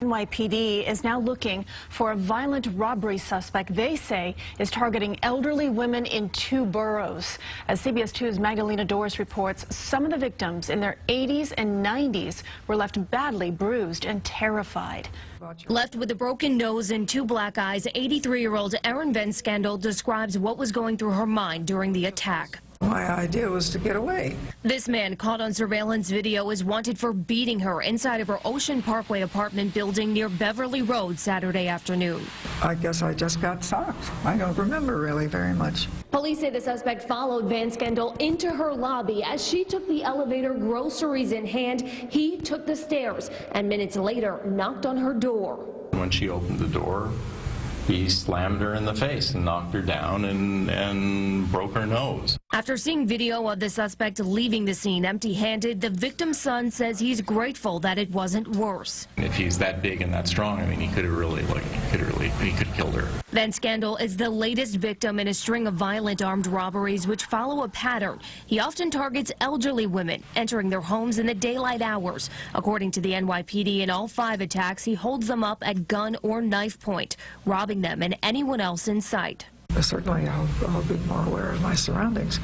NYPD is now looking for a violent robbery suspect they say is targeting elderly women in 2 boroughs. As CBS 2's Magdalena Doris reports, some of the victims in their 80s and 90s were left badly bruised and terrified. Left with a broken nose and 2 black eyes, 83-year-old Erin Van Scandal describes what was going through her mind during the attack. My idea was to get away. This man, caught on surveillance video, is wanted for beating her inside of her Ocean Parkway apartment building near Beverly Road Saturday afternoon. I guess I just got shocked. I don't remember really very much. Police say the suspect followed Van Scandal into her lobby. As she took the elevator, groceries in hand, he took the stairs and minutes later knocked on her door. When she opened the door, he slammed her in the face and knocked her down and broke her nose. After seeing video of the suspect leaving the scene empty-handed, the victim's son says he's grateful that it wasn't worse. If he's that big and that strong, I mean, he could have killed her. Van Scandal is the latest victim in a string of violent armed robberies which follow a pattern. He often targets elderly women, entering their homes in the daylight hours. According to the NYPD, in all 5 attacks, he holds them up at gun or knife point, robbing them and anyone else in sight. Certainly, I'll be more aware of my surroundings,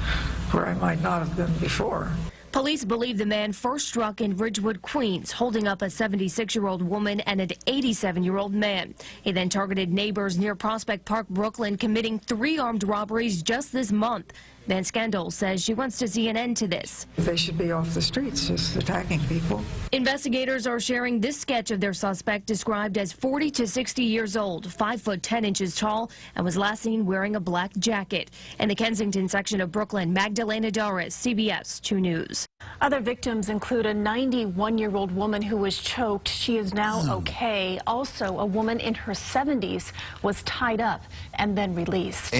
where I might not have been before. Police believe the man first struck in Ridgewood, Queens, holding up a 76-year-old woman and an 87-year-old man. He then targeted neighbors near Prospect Park, Brooklyn, committing 3 armed robberies just this month. Van Scandal says she wants to see an end to this. They should be off the streets just attacking people. Investigators are sharing this sketch of their suspect, described as 40 to 60 years old, 5 foot 10 inches tall, and was last seen wearing a black jacket. In the Kensington section of Brooklyn, Magdalena Doris, CBS 2 News. Other victims include a 91-year-old woman who was choked. She is now okay. Also, a woman in her 70s was tied up and then released.